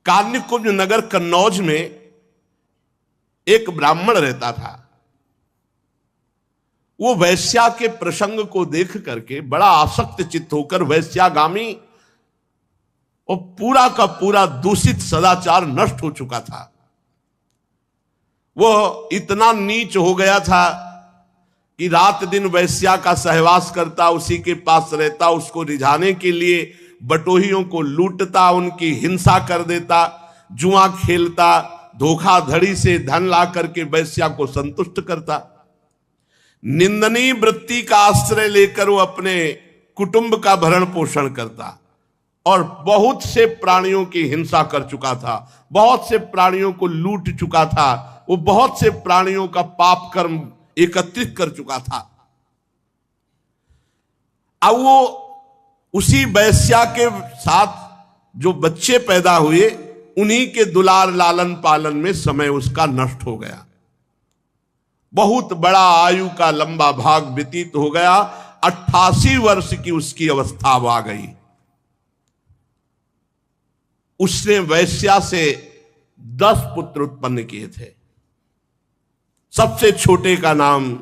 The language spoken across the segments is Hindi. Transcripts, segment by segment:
कान्यकुब्ज नगर कन्नौज में एक ब्राह्मण रहता था। वो वैश्या के प्रसंग को देख करके बड़ा आसक्त चित्त होकर वैश्यागामी और पूरा का पूरा दूषित सदाचार नष्ट हो चुका था। वो इतना नीच हो गया था कि रात दिन वैश्या का सहवास करता, उसी के पास रहता, उसको रिझाने के लिए बटोहियों को लूटता, उनकी हिंसा कर देता, जुआ खेलता, धोखाधड़ी से धन ला करके वैश्या को संतुष्ट करता। निंदनीय वृत्ति का आश्रय लेकर वो अपने कुटुंब का भरण पोषण करता और बहुत से प्राणियों की हिंसा कर चुका था, बहुत से प्राणियों को लूट चुका था, वो बहुत से प्राणियों का पाप कर्म एकत्रित कर चुका था। अब वो उसी वैश्या के साथ जो बच्चे पैदा हुए, उन्हीं के दुलार लालन पालन में समय उसका नष्ट हो गया। बहुत बड़ा आयु का लंबा भाग व्यतीत हो गया। 88 वर्ष की उसकी अवस्था आ गई। उसने वैश्या से 10 पुत्र उत्पन्न किए थे। सबसे छोटे का नाम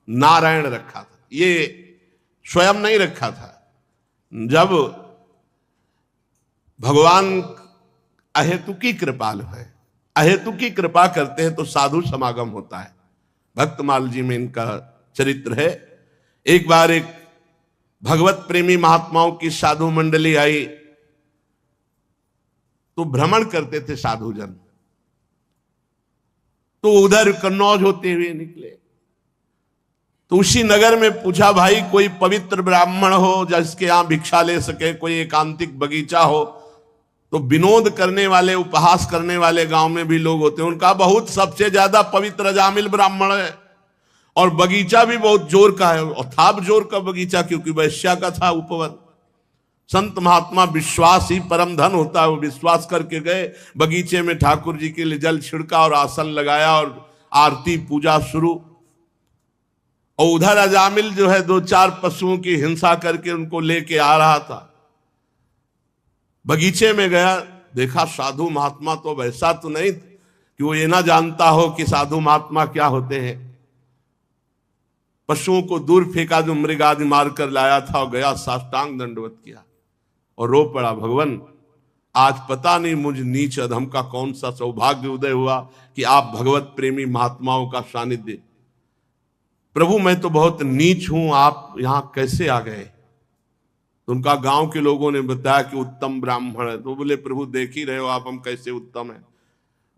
नारायण रखा था। ये स्वयं नहीं रखा था। जब भगवान अहेतुकी कृपालु है, अहेतुकी कृपा करते हैं तो साधु समागम होता है। भक्तमाल जी में इनका चरित्र है। एक बार एक भगवत प्रेमी महात्माओं की साधु मंडली आई तो भ्रमण करते थे साधुजन, तो उधर कन्नौज होते हुए निकले। तो उसी नगर में पूछा, भाई कोई पवित्र ब्राह्मण हो जिसके यहां भिक्षा ले सके, कोई एकांतिक बगीचा हो। तो विनोद करने वाले, उपहास करने वाले गांव में भी लोग होते हैं। उनका बहुत सबसे ज्यादा पवित्र अजामिल ब्राह्मण है और बगीचा भी बहुत जोर का है, और था जोर का बगीचा क्योंकि वैश्या का था उपवन। संत महात्मा विश्वास ही परम धन होता है। वो विश्वास करके गए, बगीचे में ठाकुर जी के लिए जल छिड़का और आसन लगाया और आरती पूजा शुरू। और उधर अजामिल जो है 2-4 पशुओं की हिंसा करके उनको लेके आ रहा था। बगीचे में गया, देखा साधु महात्मा तो वैसा तो नहीं कि वो ये ना जानता हो कि साधु महात्मा क्या होते हैं। पशुओं को दूर फेंका जो मृग आदि मार कर लाया था, और गया साष्टांग दंडवत किया और रो पड़ा, भगवान आज पता नहीं मुझ नीच अधम का कौन सा सौभाग्य उदय हुआ कि आप भगवत प्रेमी महात्माओं का सानिध्य। प्रभु मैं तो बहुत नीच हूं, आप यहां कैसे आ गए? तो उनका गांव के लोगों ने बताया कि उत्तम ब्राह्मण है। तो बोले, प्रभु देख ही रहे हो आप हम कैसे उत्तम हैं।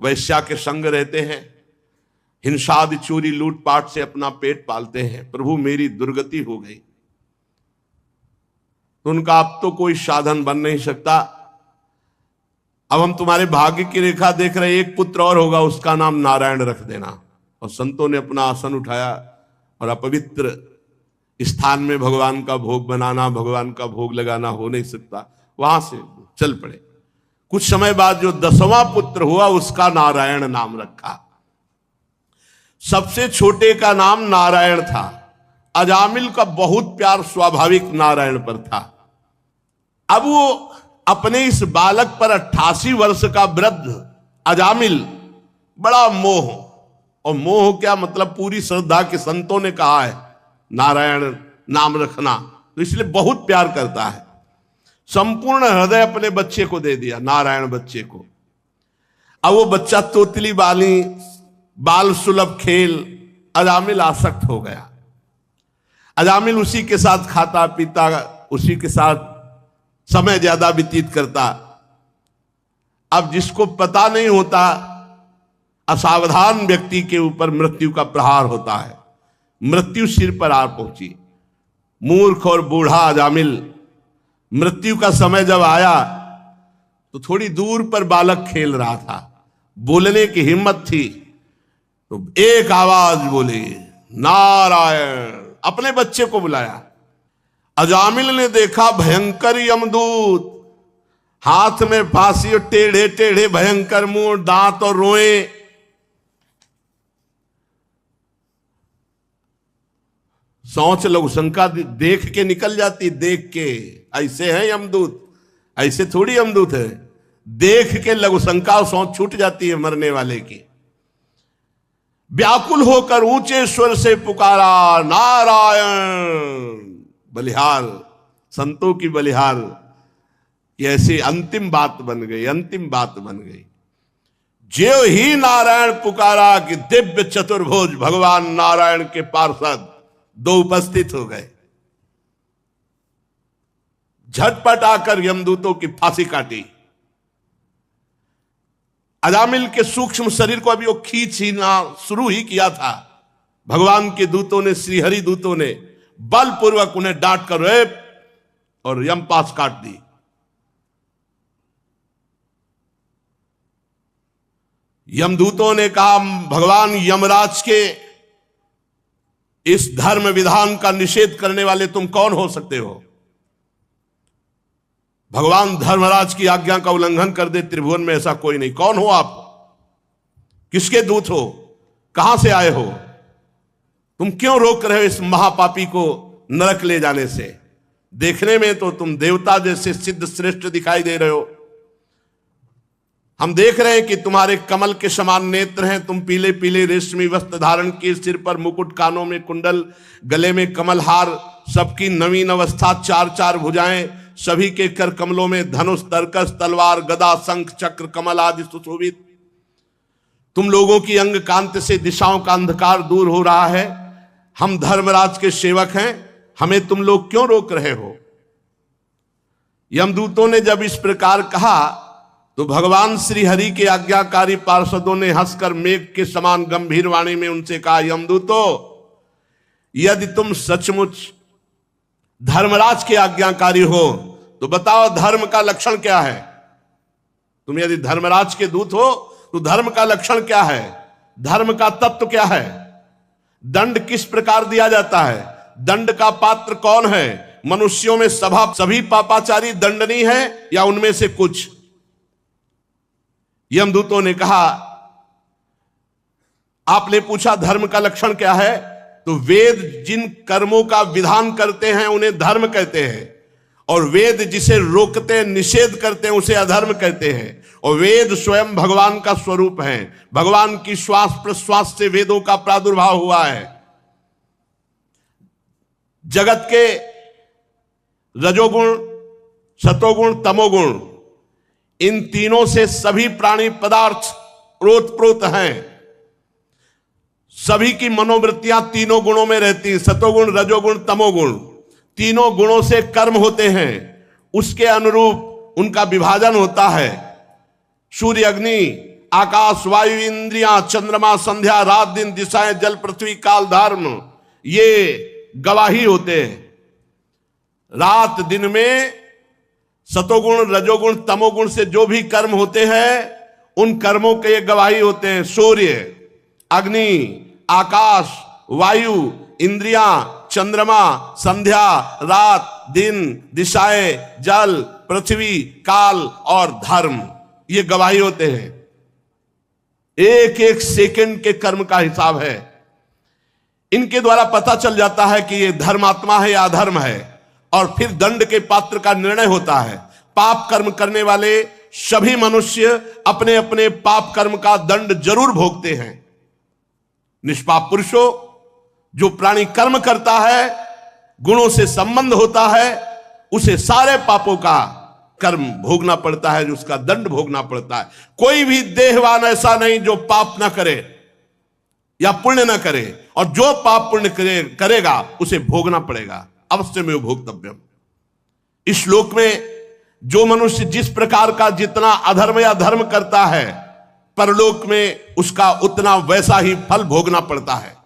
वैश्या के संग रहते हैं, हिंसादि चोरी लूटपाट से अपना पेट पालते हैं। प्रभु मेरी दुर्गति हो गई। तो उनका अब तो कोई साधन बन नहीं सकता, अब हम तुम्हारे भाग्य की रेखा देख रहे, एक पुत्र और होगा, उसका नाम नारायण रख देना। और संतों ने अपना आसन उठाया और अपवित्र स्थान में भगवान का भोग बनाना, भगवान का भोग लगाना हो नहीं सकता। वहां से चल पड़े। कुछ समय बाद जो 10वां पुत्र हुआ उसका नारायण नाम रखा। सबसे छोटे का नाम नारायण था। अजामिल का बहुत प्यार स्वाभाविक नारायण पर था। अब वो अपने इस बालक पर 88 वर्ष का वृद्ध अजामिल बड़ा मोह, और मोह क्या मतलब पूरी श्रद्धा के संतों ने कहा है नारायण नाम रखना, तो इसलिए बहुत प्यार करता है। संपूर्ण हृदय अपने बच्चे को दे दिया, नारायण बच्चे को। अब वो बच्चा तोतली बाली, बाल सुलभ खेल, अजामिल आसक्त हो गया। अजामिल उसी के साथ खाता पीता, उसी के साथ समय ज्यादा व्यतीत करता। अब जिसको पता नहीं होता, असावधान व्यक्ति के ऊपर मृत्यु का प्रहार होता है। मृत्यु सिर पर आ पहुंची। मूर्ख और बूढ़ा अजामिल, मृत्यु का समय जब आया तो थोड़ी दूर पर बालक खेल रहा था, बोलने की हिम्मत थी तो एक आवाज बोली, नारायण। अपने बच्चे को बुलाया। अजामिल ने देखा भयंकर यमदूत, हाथ में फांसी और टेढ़े टेढ़े भयंकर मुंह, दांत और रोए। सोच लो, शंका देख के निकल जाती, देख के ऐसे है यमदूत, ऐसे थोड़ी यमदूत है। देख के लघुशंका सौंध छूट जाती है मरने वाले की। व्याकुल होकर ऊंचे स्वर से पुकारा नारायण। बलिहार, संतों की बलिहार, ये ऐसी अंतिम बात बन गई, अंतिम बात बन गई। ज्यों ही नारायण पुकारा कि दिव्य चतुर्भुज भगवान नारायण के पार्षद दो उपस्थित हो गए। झटपट आकर यमदूतों की फांसी काटी। अजामिल के सूक्ष्म शरीर को अभी वो खींच ही ना शुरू ही किया था, भगवान के दूतों ने, श्रीहरि दूतों ने बलपूर्वक उन्हें डांट कर रेप और यमपास काट दी। यमदूतों ने कहा, भगवान यमराज के इस धर्म विधान का निषेध करने वाले तुम कौन हो सकते हो? भगवान धर्मराज की आज्ञा का उल्लंघन कर दे त्रिभुवन में ऐसा कोई नहीं। कौन हो आप? किसके दूत हो? कहां से आए हो? तुम क्यों रोक रहे हो इस महापापी को नरक ले जाने से? देखने में तो तुम देवता जैसे सिद्ध श्रेष्ठ दिखाई दे रहे हो। हम देख रहे हैं कि तुम्हारे कमल के समान नेत्र हैं, तुम पीले पीले रेशमी वस्त्र धारण किए, सिर पर मुकुट, कानों में कुंडल, गले में कमल हार, सबकी नवीन अवस्था, चार चार भुजाएं, सभी के कर कमलों में धनुष, तरकस, तलवार, गदा, शंख, चक्र, कमल आदि सुशोभित। तुम लोगों की अंग कांति से दिशाओं का अंधकार दूर हो रहा है। हम धर्मराज के सेवक हैं, हमें तुम लोग क्यों रोक रहे हो? यमदूतों ने जब इस प्रकार कहा तो भगवान श्री हरि के आज्ञाकारी पार्षदों ने हंसकर मेघ के समान गंभीर वाणी में उनसे कहा, यमदूतों, यदि तुम सचमुच धर्मराज के आज्ञाकारी हो तो बताओ धर्म का लक्षण क्या है? तुम यदि धर्मराज के दूत हो तो धर्म का लक्षण क्या है? धर्म का तत्व क्या है? दंड किस प्रकार दिया जाता है? दंड का पात्र कौन है? मनुष्यों में सभी पापाचारी दंडनीय है या उनमें से कुछ? यमदूतों ने कहा, आपने पूछा धर्म का लक्षण क्या है, तो वेद जिन कर्मों का विधान करते हैं उन्हें धर्म कहते हैं, और वेद जिसे रोकते निषेध करते हैं उसे अधर्म कहते हैं। और वेद स्वयं भगवान का स्वरूप है। भगवान की श्वास प्रश्वास से वेदों का प्रादुर्भाव हुआ है। जगत के रजोगुण, सतोगुण, तमोगुण, इन तीनों से सभी प्राणी पदार्थ ओतप्रोत हैं। सभी की मनोवृत्तियां तीनों गुणों में रहती हैं, सतोगुण, रजोगुण, तमोगुण। तीनों गुणों से कर्म होते हैं, उसके अनुरूप उनका विभाजन होता है। सूर्य, अग्नि, आकाश, वायु, इंद्रियां, चंद्रमा, संध्या, रात, दिन, दिशाएं, जल, पृथ्वी, काल, धर्म, ये गवाही होते हैं। रात दिन में सतोगुण, रजोगुण, तमोगुण से जो भी कर्म होते हैं उन कर्मों के ये गवाही होते हैं। सूर्य, अग्नि, आकाश, वायु, इंद्रियां, चंद्रमा, संध्या, रात, दिन, दिशाएं, जल, पृथ्वी, काल और धर्म, ये गवाही होते हैं। एक एक सेकंड के कर्म का हिसाब है। इनके द्वारा पता चल जाता है कि ये धर्मात्मा है या अधर्म है, और फिर दंड के पात्र का निर्णय होता है। पाप कर्म करने वाले सभी मनुष्य अपने अपने पाप कर्म का दंड जरूर भोगते हैं। निष्पाप पुरुषों, जो प्राणी कर्म करता है, गुणों से संबंध होता है, उसे सारे पापों का कर्म भोगना पड़ता है, जो उसका दंड भोगना पड़ता है। कोई भी देहवान ऐसा नहीं जो पाप ना करे या पुण्य ना करे, और जो पाप पुण्य करेगा उसे भोगना पड़ेगा, अवश्य में भोक्तव्यम। इस श्लोक में जो मनुष्य जिस प्रकार का जितना अधर्म या धर्म करता है, परलोक में उसका उतना वैसा ही फल भोगना पड़ता है।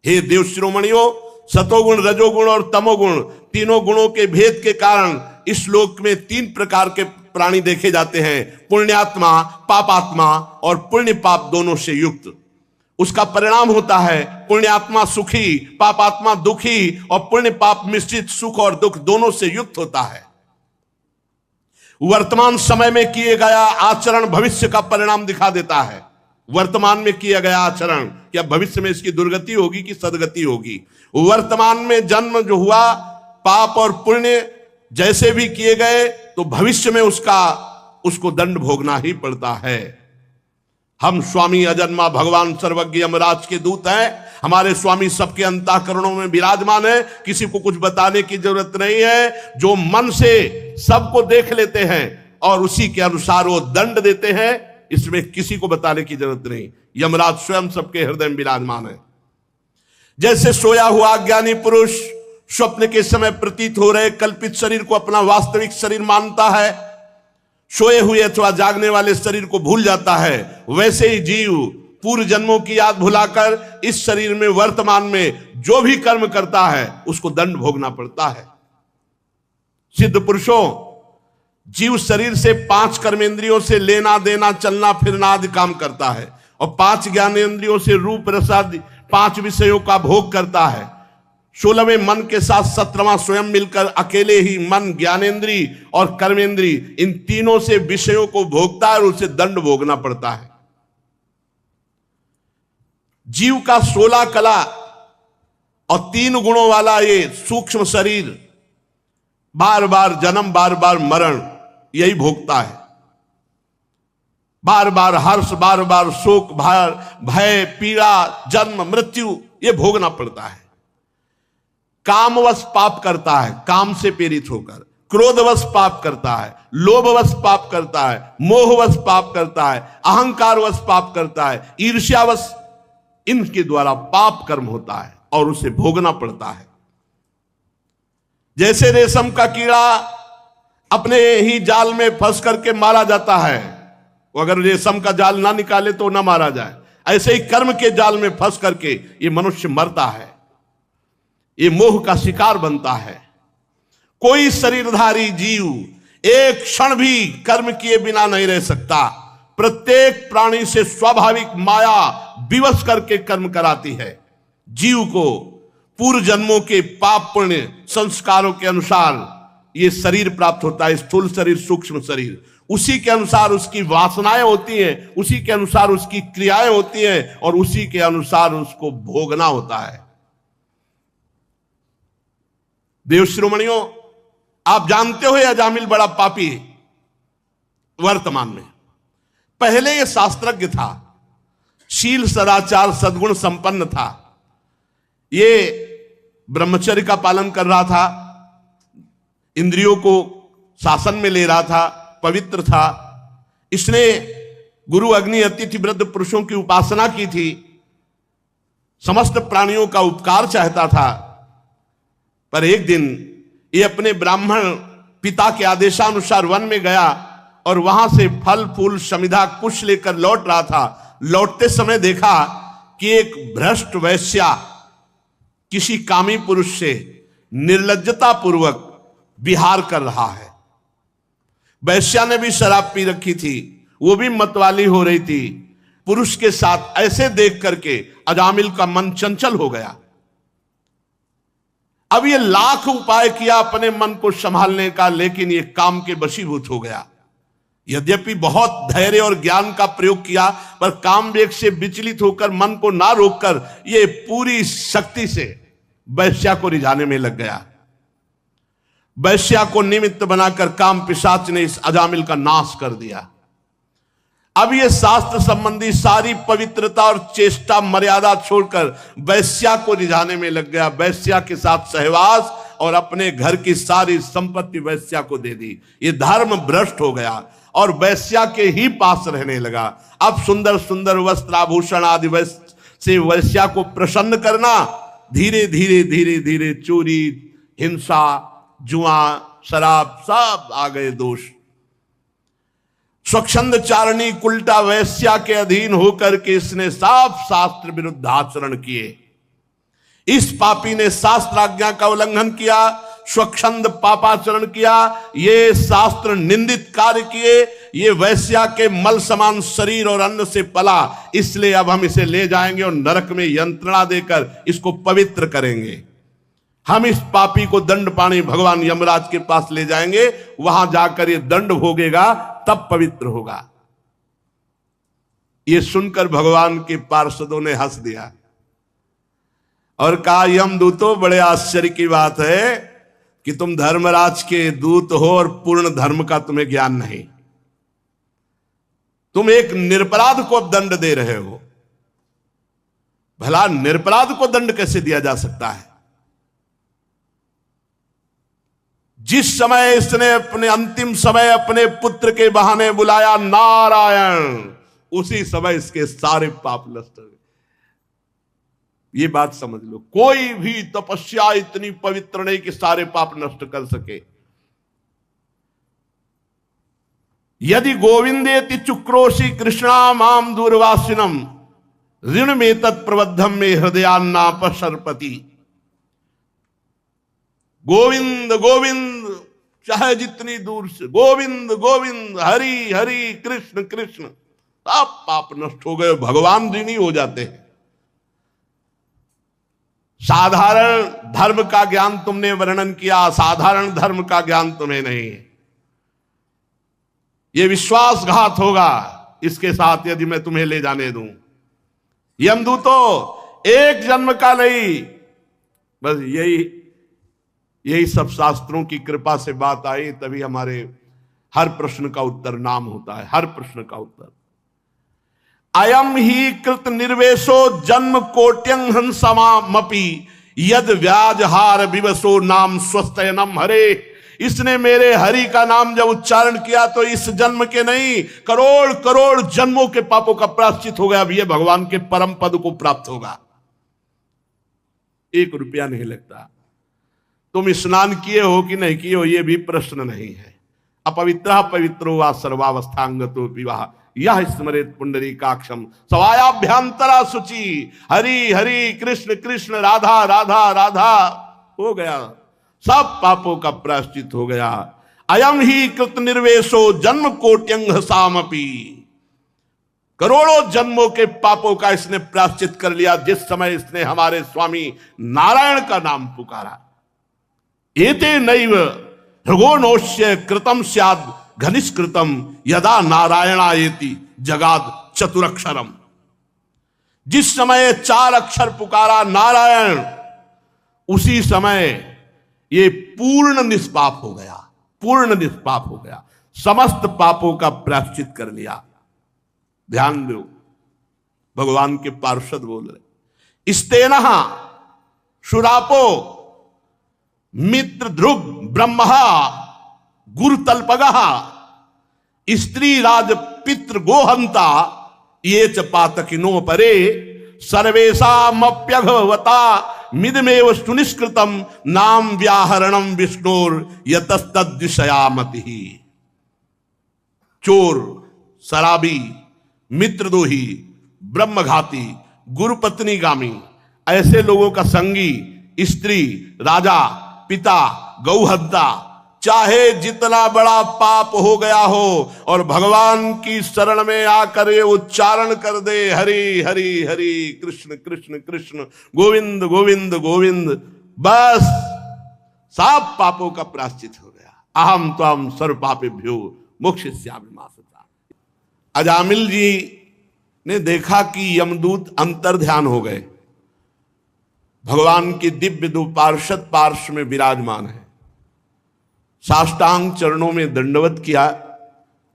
हे देव शिरोमणियों, सतोगुण, रजोगुण और तमोगुण, तीनों गुणों के भेद के कारण इस श्लोक में तीन प्रकार के प्राणी देखे जाते हैं: पुण्यात्मा, पापात्मा और पुण्य पाप दोनों से युक्त। उसका परिणाम होता है पुण्यात्मा सुखी, पापात्मा दुखी, और पुण्य पाप मिश्रित सुख और दुख दोनों से युक्त होता है। वर्तमान समय में किए गया आचरण भविष्य का परिणाम दिखा देता है। वर्तमान में किया गया आचरण क्या भविष्य में इसकी दुर्गति होगी कि सदगति होगी। वर्तमान में जन्म जो हुआ, पाप और पुण्य जैसे भी किए गए, तो भविष्य में उसका उसको दंड भोगना ही पड़ता है। हम स्वामी अजन्मा भगवान सर्वज्ञ यमराज के दूत हैं। हमारे स्वामी सबके अंतःकरणों में विराजमान है, किसी को कुछ बताने की जरूरत नहीं है। जो मन से सबको देख लेते हैं और उसी के अनुसार वो दंड देते हैं, इसमें किसी को बताने की जरूरत नहीं। यमराज स्वयं सबके हृदय में विराजमान है। जैसे सोया हुआ ज्ञानी पुरुष स्वप्न के समय प्रतीत हो रहे कल्पित शरीर को अपना वास्तविक शरीर मानता है, सोए हुए अथवा जागने वाले शरीर को भूल जाता है, वैसे ही जीव पूर्व जन्मों की याद भुलाकर इस शरीर में वर्तमान में जो भी कर्म करता है उसको दंड भोगना पड़ता है। सिद्ध पुरुषों, जीव शरीर से 5 कर्मेंद्रियों से लेना देना चलना फिरना आदि काम करता है और 5 ज्ञानेंद्रियों से रूप रसादि 5 विषयों का भोग करता है। 16वें मन के साथ 17वां स्वयं मिलकर अकेले ही मन, ज्ञानेंद्री और कर्मेंद्री इन तीनों से विषयों को भोगता है और उसे दंड भोगना पड़ता है। जीव का 16 कला और 3 गुणों वाला ये सूक्ष्म शरीर बार बार जन्म, बार बार मरण यही भोगता है। बार बार हर्ष, बार बार शोक, भय, पीड़ा, जन्म, मृत्यु ये भोगना पड़ता है। कामवश पाप करता है, काम से प्रेरित होकर, क्रोधवश पाप करता है, लोभवश पाप करता है, मोहवश पाप करता है, अहंकारवश पाप करता है, ईर्ष्यावश, इनके द्वारा पाप कर्म होता है और उसे भोगना पड़ता है। जैसे रेशम का कीड़ा अपने ही जाल में फंस करके मारा जाता है, वो अगर रेशम का जाल ना निकाले तो ना मारा जाए, ऐसे ही कर्म के जाल में फंस करके ये मनुष्य मरता है, ये मोह का शिकार बनता है। कोई शरीरधारी जीव एक क्षण भी कर्म किए बिना नहीं रह सकता। प्रत्येक प्राणी से स्वाभाविक माया विवश करके कर्म कराती है। जीव को पूर्व जन्मों के पाप पुण्य संस्कारों के अनुसार ये शरीर प्राप्त होता है, स्थूल शरीर, सूक्ष्म शरीर। उसी के अनुसार उसकी वासनाएं होती हैं, उसी के अनुसार उसकी क्रियाएं होती हैं और उसी के अनुसार उसको भोगना होता है। देव श्रोमणियों, आप जानते हो अजामिल बड़ा पापी है वर्तमान में। पहले ये शास्त्रज्ञ था, शील सदाचार सद्गुण संपन्न था, ये ब्रह्मचर्य का पालन कर रहा था, इंद्रियों को शासन में ले रहा था, पवित्र था। इसने गुरु अग्नि अतिथि वृद्ध पुरुषों की उपासना की थी, समस्त प्राणियों का उपकार चाहता था। पर एक दिन ये अपने ब्राह्मण पिता के आदेशानुसार वन में गया और वहां से फल फूल समिधा कुछ लेकर लौट रहा था। लौटते समय देखा कि एक भ्रष्ट वैश्या किसी कामी पुरुष से निर्लज्जता पूर्वक विहार कर रहा है। वैश्या ने भी शराब पी रखी थी, वो भी मतवाली हो रही थी। पुरुष के साथ ऐसे देख करके अजामिल का मन चंचल हो गया। अब ये लाख उपाय किया अपने मन को संभालने का, लेकिन ये काम के वशीभूत हो गया। यद्यपि बहुत धैर्य और ज्ञान का प्रयोग किया, पर काम वेग से विचलित होकर मन को ना रोककर ये पूरी शक्ति से वैश्या को रिझाने में लग गया। वैश्या को निमित्त बनाकर काम पिशाच ने इस अजामिल का नाश कर दिया। अब ये शास्त्र संबंधी सारी पवित्रता और चेष्टा मर्यादा छोड़कर वैश्या को रिझाने में लग गया। वैश्या के साथ सहवास और अपने घर की सारी संपत्ति वैश्या को दे दी। ये धर्म भ्रष्ट हो गया और वैश्या के ही पास रहने लगा। अब सुंदर सुंदर वस्त्र आभूषण आदि से वैश्या को प्रसन्न करना, धीरे धीरे धीरे धीरे चोरी, हिंसा, जुआ, शराब सब आ गए दोष। स्वच्छंद चारणी कुल्टा वैश्या के अधीन होकर के इसने साफ शास्त्र विरुद्ध आचरण किए। इस पापी ने शास्त्राज्ञा का उल्लंघन किया, स्वच्छंद पापाचरण किया, ये शास्त्र निंदित कार्य किए। ये वैश्या के मल समान शरीर और अन्न से पला, इसलिए अब हम इसे ले जाएंगे और नरक में यंत्रणा देकर इसको पवित्र करेंगे। हम इस पापी को दंड पानी भगवान यमराज के पास ले जाएंगे, वहां जाकर ये दंड भोगेगा, तब पवित्र होगा। ये सुनकर भगवान के पार्षदों ने हंस दिया और कहा, यमदूतों, बड़े आश्चर्य की बात है कि तुम धर्मराज के दूत हो और पूर्ण धर्म का तुम्हें ज्ञान नहीं। तुम एक निरपराध को दंड दे रहे हो। भला निरपराध को दंड कैसे दिया जा सकता है? जिस समय इसने अपने अंतिम समय अपने पुत्र के बहाने बुलाया नारायण, उसी समय इसके सारे पाप नष्ट हो गए। ये बात समझ लो, कोई भी तपस्या इतनी पवित्र नहीं कि सारे पाप नष्ट कर सके। यदि गोविंदेति चुक्रोशी कृष्णा माम दूरवासिनम ऋण में तत्प्रबद्धम में हृदयान्नाप सरपति। गोविंद गोविंद चाहे जितनी दूर से गोविंद गोविंद, हरि हरि, कृष्ण कृष्ण, सब पाप नष्ट हो गए, भगवान ऋणी हो जाते हैं। साधारण धर्म का ज्ञान तुमने वर्णन किया, साधारण धर्म का ज्ञान तुम्हें नहीं। ये विश्वासघात होगा इसके साथ यदि मैं तुम्हें ले जाने दूं। यमदूतो एक जन्म का नहीं, बस यही सब शास्त्रों की कृपा से बात आई, तभी हमारे हर प्रश्न का उत्तर नाम होता है, हर प्रश्न का उत्तर। अयम ही कृत निर्वेशो जन्म कोट्यं हंसमामपि यद व्याजहार विवशो नाम स्वस्थयनम हरे। इसने मेरे हरि का नाम जब उच्चारण किया तो इस जन्म के नहीं, करोड़ करोड़ जन्मों के पापों का प्रायश्चित हो गया। अब ये भगवान के परम पद को प्राप्त होगा, 1 रुपया नहीं लगता। तुम स्नान किए हो कि नहीं किए हो ये भी प्रश्न नहीं है। अपवित्र पवित्रो वा सर्वावस्थांगतो विवाह यह स्मरेत पुंडरीकाक्षम सवायाभ्यंतरा शुचि। हरि हरि, कृष्ण कृष्ण, राधा राधा राधा, हो गया, सब पापों का प्रायश्चित हो गया। अयम ही कृत निर्वेशो जन्म कोट्यंग सामपि, करोड़ों जन्मों के पापों का इसने प्रायश्चित कर लिया जिस समय इसने हमारे स्वामी नारायण का नाम पुकारा। एते नैव भृगोनोष्य कृतम स्याद घनिष्कृतम यदा नारायणायेति जगाद चतुरक्षरम। जिस समय 4 अक्षर पुकारा नारायण, उसी समय ये पूर्ण निष्पाप हो गया, पूर्ण निष्पाप हो गया, समस्त पापों का प्रायश्चित कर लिया। ध्यान दो, भगवान के पार्षद बोल रहे, स्तेनः शुरापो मित्र ध्रुव ब्रह्मा गुरुतल्पगः स्त्री राज पितृ गोहंता ये च पातकिनो परे सर्वेषामप्यघवता मिदमेव सुनिष्कृतम नाम व्याहरणम विष्णोर यतस्तद्विषयामति। चोर, शराबी, मित्रद्रोही, ब्रह्मघाती, गुरुपत्नीगामी, ऐसे लोगों का संगी, स्त्री, राजा, पिता, गौहत्या, चाहे जितना बड़ा पाप हो गया हो और भगवान की शरण में आकर ये उच्चारण कर दे हरि हरि हरि, कृष्ण कृष्ण कृष्ण, गोविंद गोविंद गोविंद, बस सब पापों का प्रायश्चित हो गया। अहम त्वं सर्व पापेभ्यो मोक्षयिष्यामि मा शुचः। अजामिल जी ने देखा कि यमदूत अंतर ध्यान हो गए, भगवान के दिव्य 2 पार्षद पार्श्व में विराजमान है। साष्टांग चरणों में दंडवत किया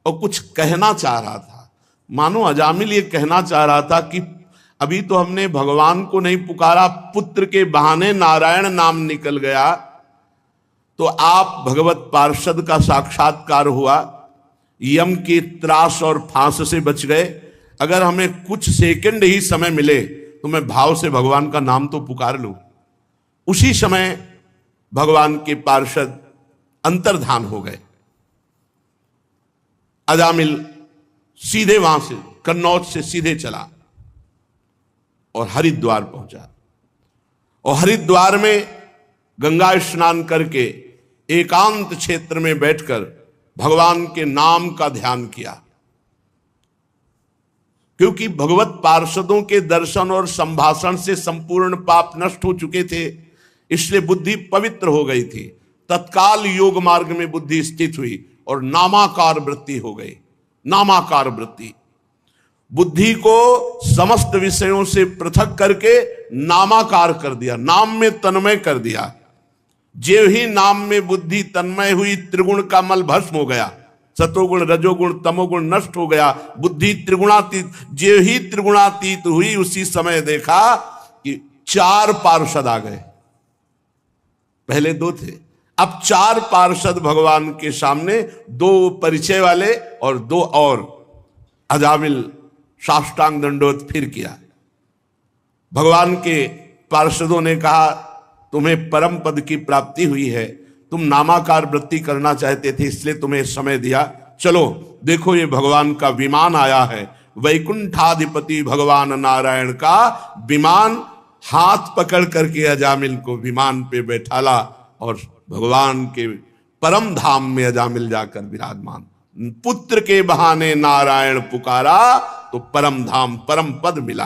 और कुछ कहना चाह रहा था। मानो अजामिल ये कहना चाह रहा था कि अभी तो हमने भगवान को नहीं पुकारा, पुत्र के बहाने नारायण नाम निकल गया, तो आप भगवत पार्षद का साक्षात्कार हुआ, यम के त्रास और फांस से बच गए। अगर हमें कुछ सेकंड ही समय मिले तो मैं भाव से भगवान का नाम तो पुकार लूं। उसी समय भगवान के पार्षद अंतर्धान हो गए। अजामिल सीधे वहां से कन्नौज से सीधे चला और हरिद्वार पहुंचा, और हरिद्वार में गंगा स्नान करके एकांत क्षेत्र में बैठकर भगवान के नाम का ध्यान किया। क्योंकि भगवत पार्षदों के दर्शन और संभाषण से संपूर्ण पाप नष्ट हो चुके थे, इसलिए बुद्धि पवित्र हो गई थी। तत्काल योग मार्ग में बुद्धि स्थित हुई और नामाकार वृत्ति हो गई। नामाकार वृत्ति, बुद्धि को समस्त विषयों से पृथक करके नामाकार कर दिया, नाम में तन्मय कर दिया। जो ही नाम में बुद्धि तन्मय हुई, त्रिगुण का मल भस्म हो गया, सतोगुण रजोगुण तमोगुण नष्ट हो गया, बुद्धि त्रिगुणातीत। जे ही त्रिगुणातीत हुई उसी समय देखा कि 4 पार्षद आ गए। पहले 2 थे, अब 4 पार्षद भगवान के सामने, 2 परिचय वाले और 2 और। अजामिल साष्टांग दंडोत फिर किया। भगवान के पार्षदों ने कहा तुम्हें परम पद की प्राप्ति हुई है, तुम नामाकार वृत्ति करना चाहते थे इसलिए तुम्हें समय दिया, चलो देखो ये भगवान का विमान आया है। वैकुंठाधिपति भगवान नारायण का विमान हाथ पकड़ करके अजामिल को विमान पे बैठाला और भगवान के परम धाम में अजामिल जाकर विराजमान। पुत्र के बहाने नारायण पुकारा तो परम धाम परम पद मिला।